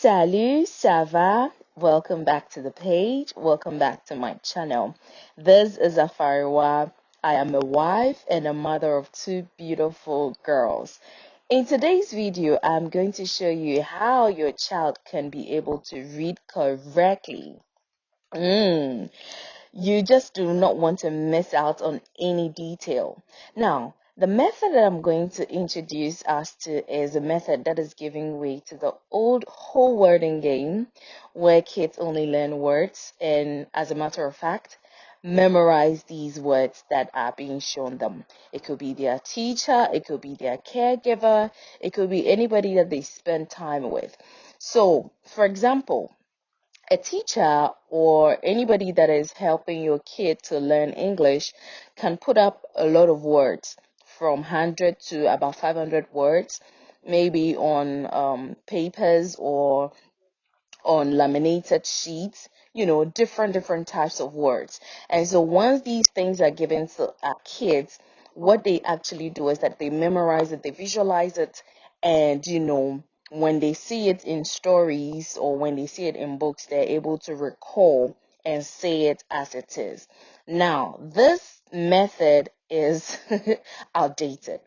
Salut, ça va? Welcome back to the page. Welcome back to my channel. This is Afariwa. I am a wife and a mother of two beautiful girls. In today's video, I'm going to show you how your child can be able to read correctly. You just do not want to miss out on any detail. Now, the method that I'm going to introduce us to is a method that is giving way to the old whole wording game where kids only learn words and, as a matter of fact, memorize these words that are being shown them. It could be their teacher, it could be their caregiver, it could be anybody that they spend time with. So, for example, a teacher or anybody that is helping your kid to learn English can put up a lot of words from 100 to about 500 words, maybe on papers or on laminated sheets, different types of words. And so once these things are given to our kids, what they actually do is that they memorize it, they visualize it, and when they see it in stories or when they see it in books, they're able to recall and say it as it is. Now, this method is outdated,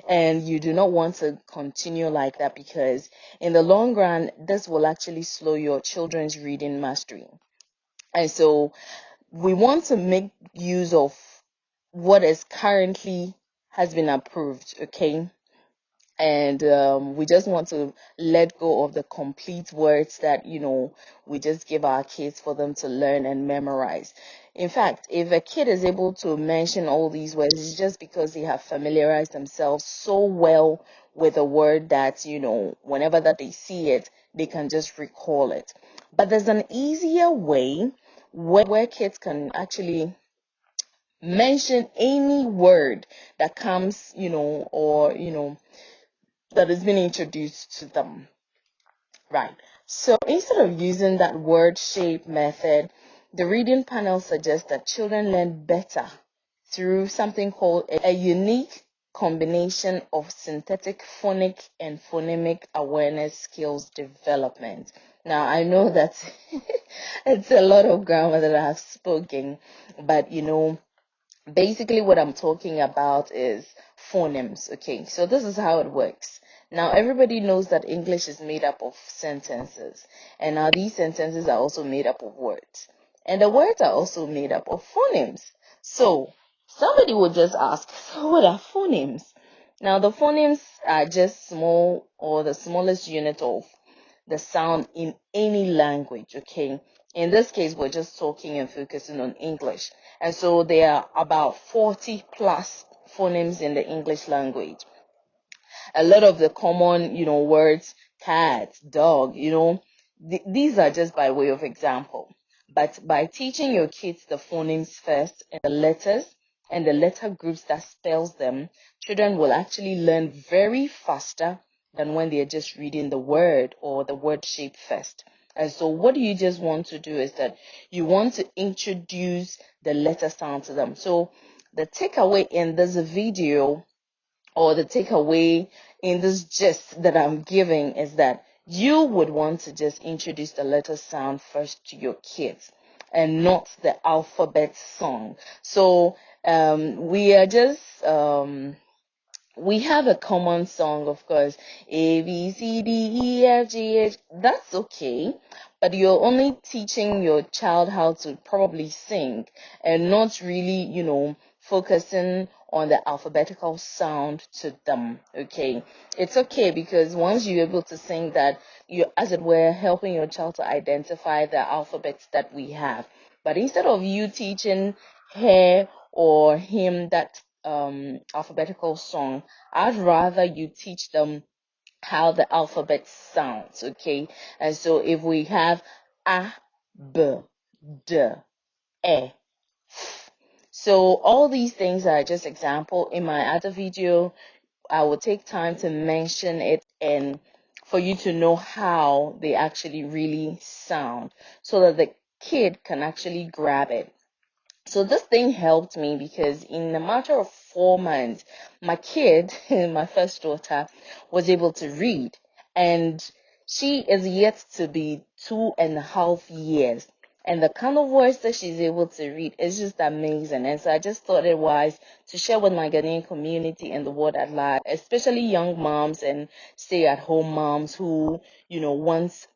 and you do not want to continue like that, because in the long run, this will actually slow your children's reading mastery. And so we want to make use of what is currently has been approved, okay? And we just want to let go of the complete words that we just give our kids for them to learn and memorize. In fact, if a kid is able to mention all these words, it's just because they have familiarized themselves so well with a word that whenever that they see it, they can just recall it. But there's an easier way where kids can actually mention any word that comes, or that has been introduced to them. Right. So instead of using that word shape method, the reading panel suggests that children learn better through something called a unique combination of synthetic phonic and phonemic awareness skills development. Now, I know that it's a lot of grammar that I have spoken, but basically what I'm talking about is phonemes. Okay, so this is how it works. Now, everybody knows that English is made up of sentences, and now these sentences are also made up of words, and the words are also made up of phonemes. So somebody would just ask, so what are phonemes? Now, the phonemes are just small, or the smallest unit of the sound in any language, okay? In this case, we're just talking and focusing on English. And so there are about 40 plus phonemes in the English language. A lot of the common, words, cat, dog, these are just by way of example. But by teaching your kids the phonemes first and the letters and the letter groups that spells them, children will actually learn very faster than when they're just reading the word or the word shape first. And so what you just want to do is that you want to introduce the letter sound to them. So the takeaway in this video, or the takeaway in this gist that I'm giving, is that you would want to just introduce the letter sound first to your kids and not the alphabet song. So we are just we have a common song, of course, A, B, C, D, E, F, G, H. That's okay, but you're only teaching your child how to probably sing and not really, focusing on the alphabetical sound to them, okay? It's okay, because once you're able to sing that, you're, as it were, helping your child to identify the alphabets that we have. But instead of you teaching her or him that alphabetical song, I'd rather you teach them how the alphabet sounds, okay? And so if we have A, B, D, E, F. So all these things are just example. In my other video, I will take time to mention it and for you to know how they actually really sound so that the kid can actually grab it. So this thing helped me because in a matter of 4 months, my kid, my first daughter, was able to read. And She is yet to be 2.5 years. And the kind of words that she's able to read is just amazing. And so I just thought it wise to share with my Ghanaian community and the world at large, especially young moms and stay-at-home moms who, want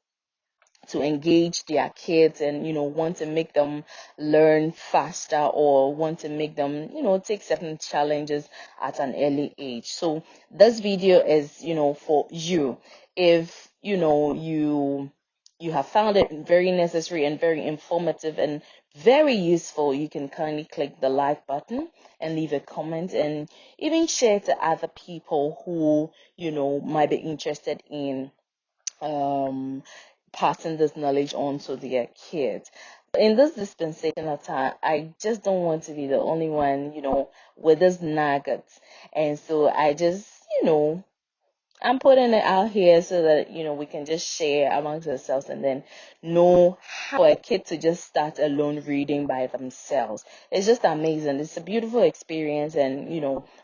to engage their kids and want to make them learn faster or want to make them take certain challenges at an early age. So this video is for you. If you have found it very necessary and very informative and very useful, you can kindly click the like button and leave a comment and even share to other people who might be interested in um, passing this knowledge on to their kids. In this dispensational time, I just don't want to be the only one, with this nuggets. And so I just, I'm putting it out here so that we can just share amongst ourselves and then know how a kid to just start alone reading by themselves. It's just amazing. It's a beautiful experience, and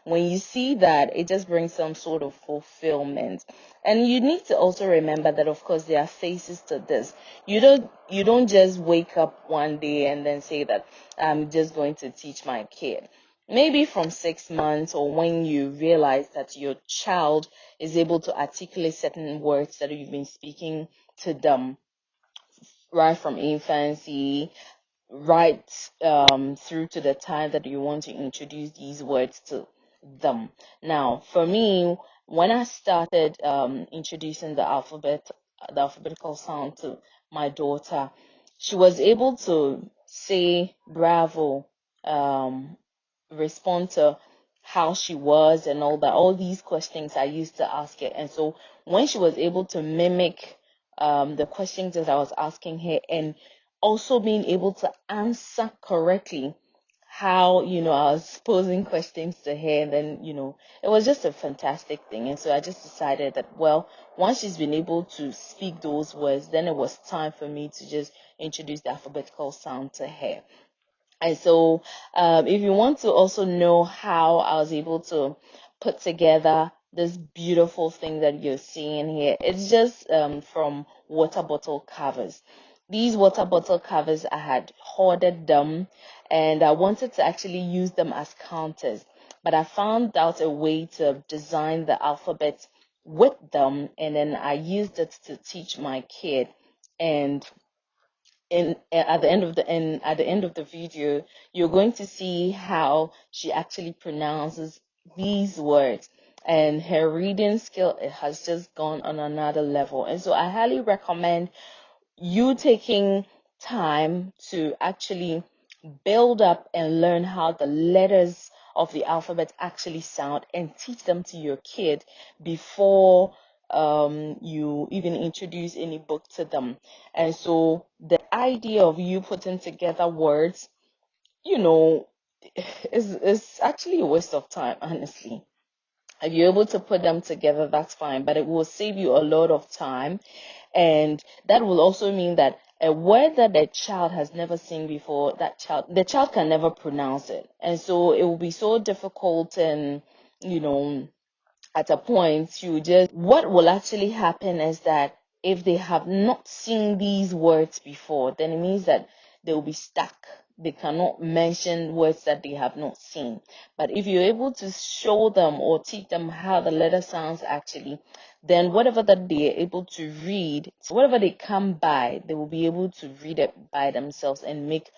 when you see that, it just brings some sort of fulfillment. And you need to also remember that, of course, there are phases to this. You don't just wake up one day and then say that I'm just going to teach my kid. Maybe from 6 months, or when you realize that your child is able to articulate certain words that you've been speaking to them right from infancy, right through to the time that you want to introduce these words to them. Now, for me, when I started introducing the alphabetical sound to my daughter, she was able to say bravo, respond to how she was and all that. All these questions I used to ask her. And so when she was able to mimic the questions that I was asking her and also being able to answer correctly how, I was posing questions to her, and then, it was just a fantastic thing. And so I just decided that, well, once she's been able to speak those words, then it was time for me to just introduce the alphabetical sound to her. And so, if you want to also know how I was able to put together this beautiful thing that you're seeing here, it's just from water bottle covers. These water bottle covers, I had hoarded them and I wanted to actually use them as counters. But I found out a way to design the alphabet with them, and then I used it to teach my kid. And at the end of the video, you're going to see how she actually pronounces these words, and her reading skill, it has just gone on another level. And so I highly recommend you taking time to actually build up and learn how the letters of the alphabet actually sound and teach them to your kid before you even introduce any book to them. And so the idea of you putting together words, is actually a waste of time, honestly. If you're able to put them together, that's fine, but it will save you a lot of time. And that will also mean that a word that the child has never seen before, the child can never pronounce it. And so it will be so difficult, and, at a point what will actually happen is that if they have not seen these words before, then it means that they will be stuck. They cannot mention words that they have not seen. But if you're able to show them or teach them how the letter sounds actually, then whatever that they are able to read, whatever they come by, they will be able to read it by themselves and make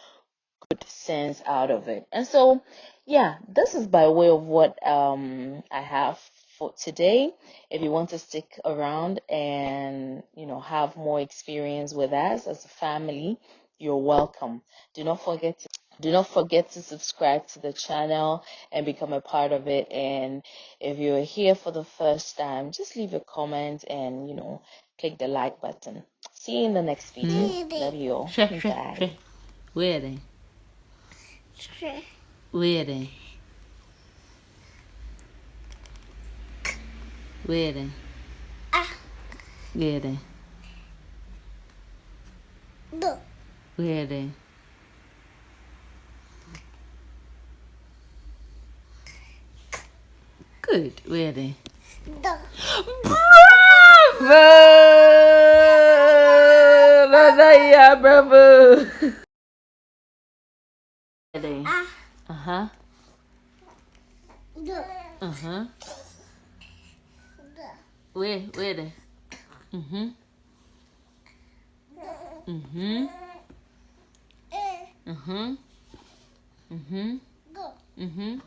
good sense out of it. And so, yeah, this is by way of what I have for today. If you want to stick around and have more experience with us as a family, you're welcome. Do not forget to subscribe to the channel and become a part of it. And if you're here for the first time, just leave a comment and click the like button. See you in the next video. Love you all. Bye. Where they? Where they? Where they? Where they? Where they? Good. Where they? Bravo! Bravo! Uh-huh. Uh-huh. Where? Mm-hmm. Mm-hmm. Mm-hmm. Mm-hmm. Mm-hmm.